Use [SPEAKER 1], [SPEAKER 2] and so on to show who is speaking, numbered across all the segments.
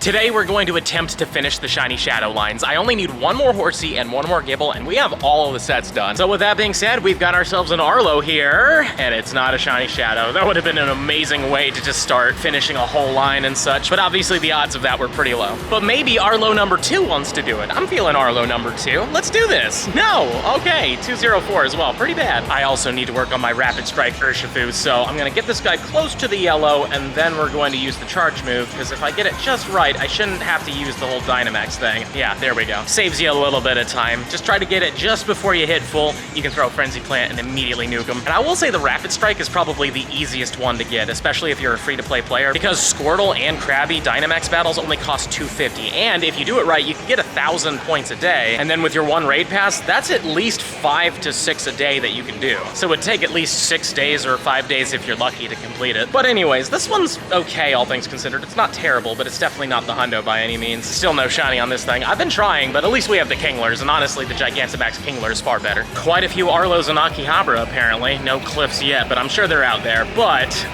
[SPEAKER 1] Today we're going to attempt to finish the shiny shadow lines. I only need one more Horsey and one more Gibble, and we have all of the sets done. So with that being said, we've got ourselves an Arlo here, and it's not a shiny shadow. That would have been an amazing way to just start finishing a whole line and such, but obviously the odds of that were pretty low. But maybe Arlo number 2 wants to do it. I'm feeling Arlo number 2. Let's do this. No, okay, 204 as well, pretty bad. I also need to work on my Rapid Strike Urshifu, so I'm gonna get this guy close to the yellow, and then we're going to use the charge move, because if I get it just right, I shouldn't have to use the whole Dynamax thing. Yeah, there we go. Saves you a little bit of time. Just try to get it just before you hit full. You can throw Frenzy Plant and immediately nuke him. And I will say the Rapid Strike is probably the easiest one to get, especially if you're a free-to-play player, because Squirtle and Krabby Dynamax battles only cost 250, and if you do it right, you can get 1,000 points a day, and then with your one raid pass, that's at least 5 to 6 a day that you can do. So it would take at least 6 days or 5 days if you're lucky to complete it. But anyways, this one's okay, all things considered. It's not terrible, but it's definitely not the hundo by any means. Still no shiny on this thing. I've been trying, but at least we have the Kinglers, and honestly, the Gigantamax Kingler is far better. Quite a few Arlos and Akihabara, apparently. No Cliffs yet, but I'm sure they're out there, but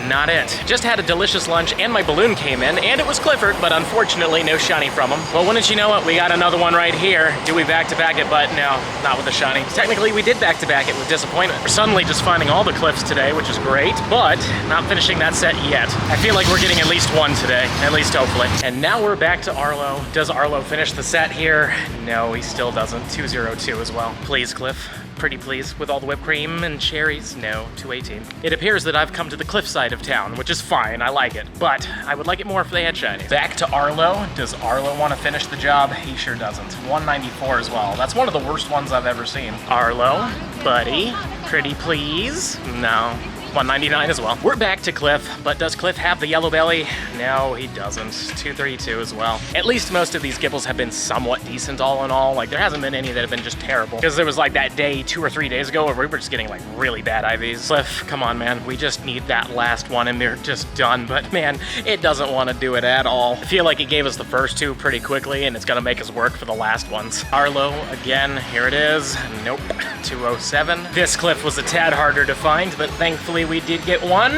[SPEAKER 1] not it. Just had a delicious lunch, and my balloon came in, and it was Clifford, but unfortunately, no shiny from him. Well, wouldn't you know it, we got another one right here. Do we back-to-back it? But no, not with the shiny. Technically, we did back-to-back it with disappointment. We're suddenly just finding all the Cliffs today, which is great, but not finishing that set yet. I feel like we're getting at least one today, at least hopefully. And now we're back to Arlo. Does Arlo finish the set here? No, he still doesn't. 202 as well. Please, Cliff. Pretty please, with all the whipped cream and cherries. No, 218. It appears that I've come to the cliff side of town, which is fine, I like it, but I would like it more if they had shinies. Back to Arlo. Does Arlo want to finish the job? He sure doesn't. 194 as well. That's one of the worst ones I've ever seen. Arlo, buddy, pretty please? No. 199 as well. We're back to Cliff, but does Cliff have the yellow belly? No, he doesn't. 232 as well. At least most of these Gibbles have been somewhat decent all in all. Like, there hasn't been any that have been just terrible. Because there was like that day 2 or 3 days ago where we were just getting like really bad IVs. Cliff, come on, man. We just need that last one and they're just done. But man, it doesn't want to do it at all. I feel like it gave us the first 2 pretty quickly and it's gonna make us work for the last ones. Arlo, again, here it is. Nope, 207. This Cliff was a tad harder to find, but thankfully we did get one.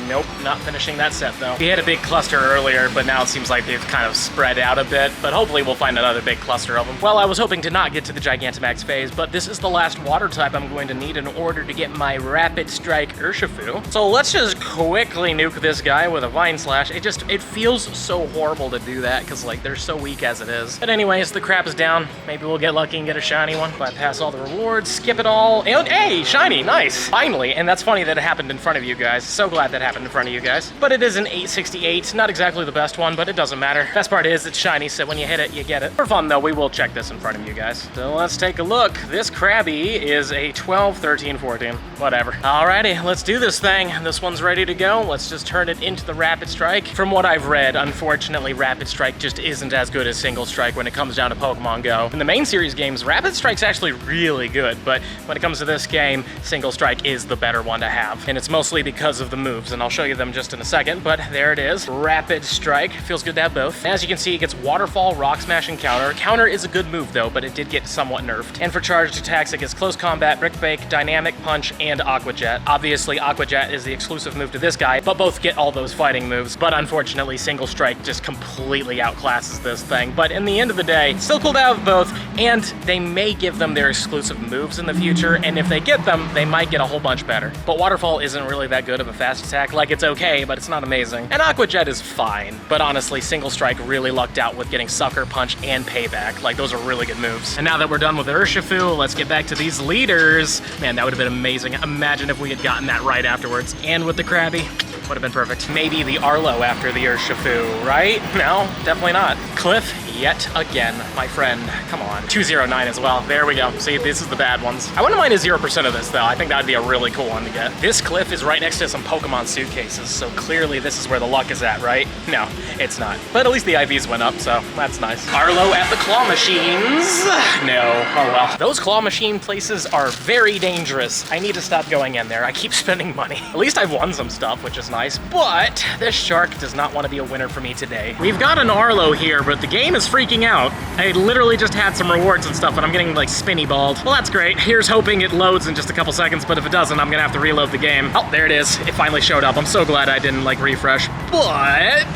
[SPEAKER 1] Nope, not finishing that set though. We had a big cluster earlier, but now it seems like they've kind of spread out a bit, but hopefully we'll find another big cluster of them. Well, I was hoping to not get to the Gigantamax phase, but this is the last water type I'm going to need in order to get my Rapid Strike Urshifu. So let's just quickly nuke this guy with a Vine Slash. It feels so horrible to do that, because like they're so weak as it is. But anyways, the crap is down. Maybe we'll get lucky and get a shiny one. Bypass all the rewards, skip it all, and hey, shiny, nice, finally. And that's funny that it happened in front of you guys. So glad that happened in front of you guys. But it is an 868, not exactly the best one, but it doesn't matter. Best part is it's shiny, so when you hit it, you get it. For fun though, we will check this in front of you guys. So let's take a look. This Krabby is a 12, 13, 14, whatever. Alrighty, let's do this thing. This one's ready to go. Let's just turn it into the Rapid Strike. From what I've read, unfortunately, Rapid Strike just isn't as good as Single Strike when it comes down to Pokemon Go. In the main series games, Rapid Strike's actually really good, but when it comes to this game, Single Strike is the better one to have. And it's mostly because of the moves, and I'll show you them just in a second, but there it is. Rapid Strike. Feels good to have both. As you can see, it gets Waterfall, Rock Smash, and Counter. Counter is a good move though, but it did get somewhat nerfed. And for charged attacks, it gets Close Combat, Brick Bake, Dynamic Punch, and Aqua Jet. Obviously, Aqua Jet is the exclusive move to this guy, but both get all those fighting moves. But unfortunately, Single Strike just completely outclasses this thing. But in the end of the day, still cool to have both, and they may give them their exclusive moves in the future, and if they get them, they might get a whole bunch better. But Waterfall isn't really that good of a fast attack. Like, it's okay, but it's not amazing. And Aqua Jet is fine, but honestly, Single Strike really lucked out with getting Sucker Punch and Payback. Like, those are really good moves. And now that we're done with Urshifu, let's get back to these leaders. Man, that would have been amazing. Imagine if we had gotten that right afterwards. And with the Krabby, would have been perfect. Maybe the Arlo after the Urshifu, right? No, definitely not. Cliff, yet again, my friend. Come on. 209 as well. There we go. See, this is the bad ones. I wouldn't mind a 0% of this, though. I think that would be a really cool one to get. This Cliff is right next to some Pokemon suitcases, so clearly this is where the luck is at, right? No, it's not. But at least the IVs went up, so that's nice. Arlo at the claw machines. No. Oh well. Those claw machine places are very dangerous. I need to stop going in there. I keep spending money. At least I've won some stuff, which is nice, but this shark does not want to be a winner for me today. We've got an Arlo here, but the game is is freaking out. I literally just had some rewards and stuff, and I'm getting like spinny balled. Well, that's great. Here's hoping it loads in just a couple seconds, but if it doesn't, I'm gonna have to reload the game. Oh, there it is. It finally showed up. I'm so glad I didn't like refresh, but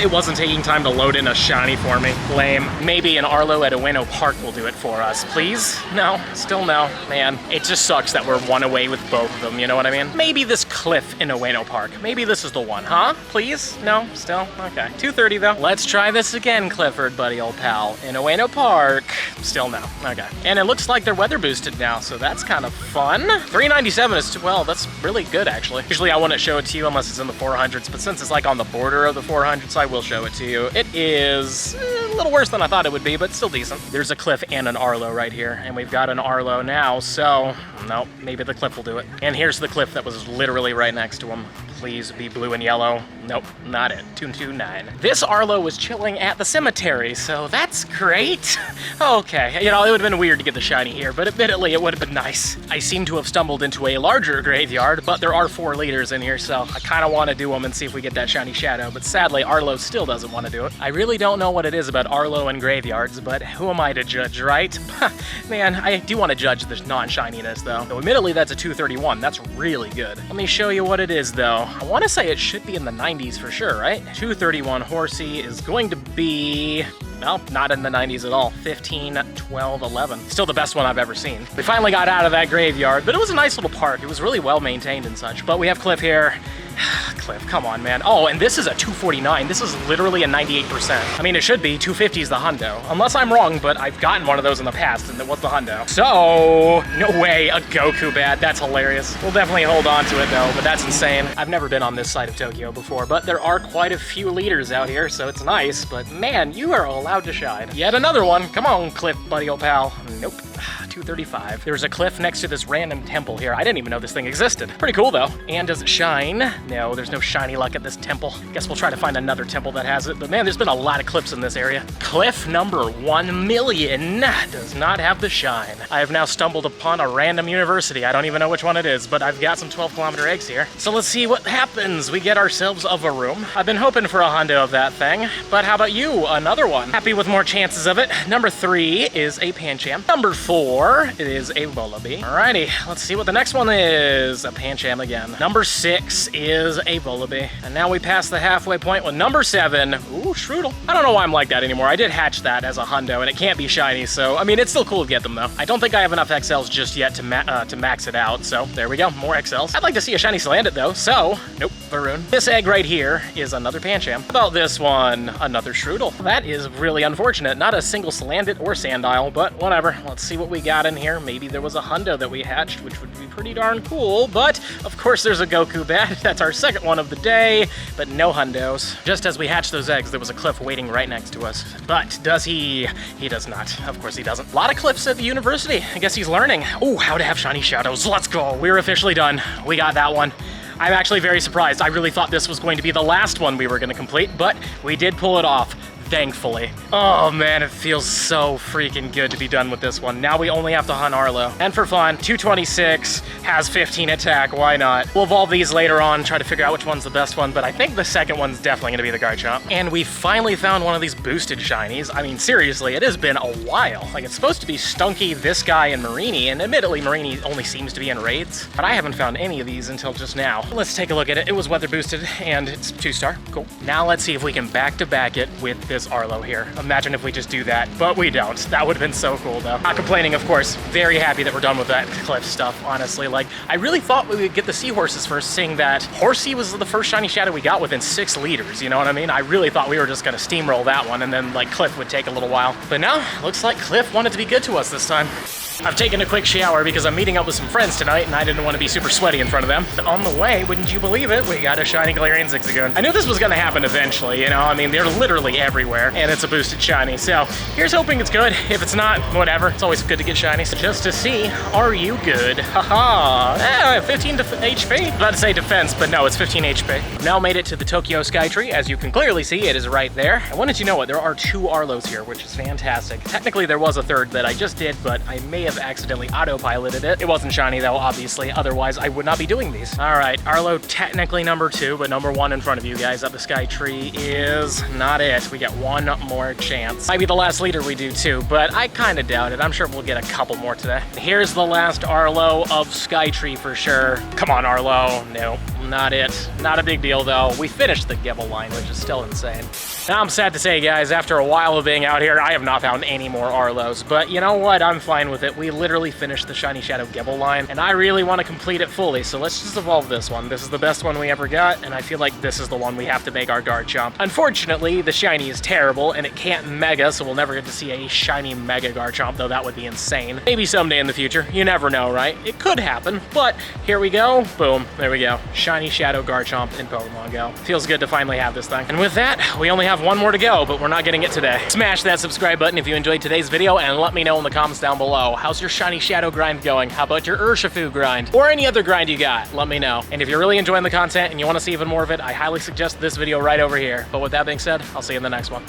[SPEAKER 1] it wasn't taking time to load in a shiny for me. Lame. Maybe an Arlo at Ueno Park will do it for us, please? No, still no. Man, it just sucks that we're one away with both of them, you know what I mean? Maybe this cliff in Ueno Park. Maybe this is the one, huh? Please? No? Still? Okay. 2:30 though. Let's try this again, Clifford, buddy old pal. In Ueno Park. Still no. Okay. And it looks like they're weather boosted now, so that's kind of fun. 397 is, well, that's really good actually. Usually I wouldn't show it to you unless it's in the 400s, but since it's like on the border of the 400s, I will show it to you. It is a little worse than I thought it would be, but still decent. There's a cliff and an Arlo right here, and we've got an Arlo now, so no, maybe the cliff will do it. And here's the cliff that was literally right next to him. Please be blue and yellow. Nope, not it. 229. This Arlo was chilling at the cemetery, so that's great. Okay, you know, it would have been weird to get the shiny here, but admittedly, it would have been nice. I seem to have stumbled into a larger graveyard, but there are 4 leaders in here, so I kind of want to do them and see if we get that shiny shadow, but sadly, Arlo still doesn't want to do it. I really don't know what it is about Arlo and graveyards, but who am I to judge, right? Man, I do want to judge the non-shininess, though. So admittedly, that's a 231. That's really good. Let me show you what it is, though. I want to say it should be in the 90s for sure, right? 231 Horsey is going to be... no, not in the 90s at all. 15, 12, 11. Still the best one I've ever seen. We finally got out of that graveyard, but it was a nice little park. It was really well maintained and such. But we have Cliff here. Cliff, come on, man. Oh, and this is a 249. This is literally a 98%. I mean, it should be. 250 is the hundo. Unless I'm wrong, but I've gotten one of those in the past, and it was the hundo. So, no way, a Goku bat. That's hilarious. We'll definitely hold on to it, though, but that's insane. I've never been on this side of Tokyo before, but there are quite a few leaders out here, so it's nice. But man, you are allowed to shine. Yet another one. Come on, Cliff, buddy, old pal. Nope. 235. There's a cliff next to this random temple here. I didn't even know this thing existed. Pretty cool though. And does it shine? No, there's no shiny luck at this temple. Guess we'll try to find another temple that has it. But man, there's been a lot of cliffs in this area. Cliff number 1,000,000 does not have the shine. I have now stumbled upon a random university. I don't even know which one it is, but I've got some 12-kilometer eggs here. So let's see what happens. We get ourselves a room. I've been hoping for a hundo of that thing, but how about you? Another one. Happy with more chances of it. Number 3 is a Pancham. Number 4 is a Volibee. Alrighty, let's see what the next one is. A Pancham again. Number 6 is a Volibee. And now we pass the halfway point with number 7. Ooh, Shroodle. I don't know why I'm like that anymore. I did hatch that as a hundo, and it can't be shiny, so, I mean, it's still cool to get them, though. I don't think I have enough XLs just yet to max it out, so there we go, more XLs. I'd like to see a shiny Slandit, though, so, nope, Varun. This egg right here is another Pancham. How about this one? Another Shroodle. That is really unfortunate. Not a single Slandit or Sandile, but whatever. Let's see what we got in here. Maybe there was a hundo that we hatched, which would be pretty darn cool, but of course there's a Goku bat. That's our second one of the day, but no hundos. Just as we hatched those eggs, there was a cliff waiting right next to us. But does he? He does not. Of course he doesn't. A lot of cliffs at the university. I guess he's learning. Oh, how to have shiny shadows. Let's go. We're officially done. We got that one. I'm actually very surprised. I really thought this was going to be the last one we were going to complete, but we did pull it off. Thankfully. Oh man, it feels so freaking good to be done with this one. Now we only have to hunt Arlo. And for fun, 226 has 15 attack, why not? We'll evolve these later on, try to figure out which one's the best one, but I think the second one's definitely gonna be the Garchomp. And we finally found one of these boosted shinies. I mean, seriously, it has been a while. Like, it's supposed to be Stunky, this guy, and Marini, and admittedly, Marini only seems to be in raids, but I haven't found any of these until just now. Let's take a look at it. It was weather boosted, and it's 2-star, cool. Now let's see if we can back-to-back it with this Arlo here. Imagine if we just do that, but we don't. That would have been so cool though. Not complaining, of course. Very happy that we're done with that cliff stuff, honestly. Like, I really thought we would get the seahorses first, seeing that Horsey was the first shiny shadow we got within 6 liters, you know what I mean? I really thought we were just gonna steamroll that one and then like Cliff would take a little while. But now, looks like Cliff wanted to be good to us this time. I've taken a quick shower because I'm meeting up with some friends tonight and I didn't want to be super sweaty in front of them. But on the way, wouldn't you believe it, we got a shiny Galarian Zigzagoon. I knew this was gonna happen eventually, you know? I mean, they're literally everywhere and it's a boosted shiny. So here's hoping it's good. If it's not, whatever. It's always good to get shinies. Just to see, are you good? Haha. 15 HP. About to say defense, but no, it's 15 HP. Now made it to the Tokyo Skytree. As you can clearly see, it is right there. I wanted you to know it, there are 2 Arlos here, which is fantastic. Technically, there was a third that I just did, but I made have accidentally autopiloted it. It wasn't shiny though, obviously, otherwise I would not be doing these. All right, Arlo technically number 2, but number 1 in front of you guys up the Sky Tree is not it. We get one more chance. Might be the last leader we do too, but I kind of doubt it. I'm sure we'll get a couple more today. Here's the last Arlo of Sky Tree for sure. Come on, Arlo. No, not it. Not a big deal though. We finished the Gibble line, which is still insane. Now I'm sad to say, guys, after a while of being out here, I have not found any more Arlos, but you know what? I'm fine with it. We literally finished the Shiny Shadow Gibble line, and I really want to complete it fully, so let's just evolve this one. This is the best one we ever got, and I feel like this is the one we have to make our Garchomp. Unfortunately, the Shiny is terrible, and it can't Mega, so we'll never get to see a Shiny Mega Garchomp, though that would be insane. Maybe someday in the future. You never know, right? It could happen, but here we go. Boom. There we go. Shiny Shadow Garchomp in Pokemon Go. Feels good to finally have this thing. And with that, we only have one more to go, but we're not getting it today. Smash that subscribe button if you enjoyed today's video, and let me know in the comments down below. How's your Shiny Shadow grind going? How about your Urshifu grind? Or any other grind you got? Let me know. And if you're really enjoying the content and you want to see even more of it, I highly suggest this video right over here. But with that being said, I'll see you in the next one.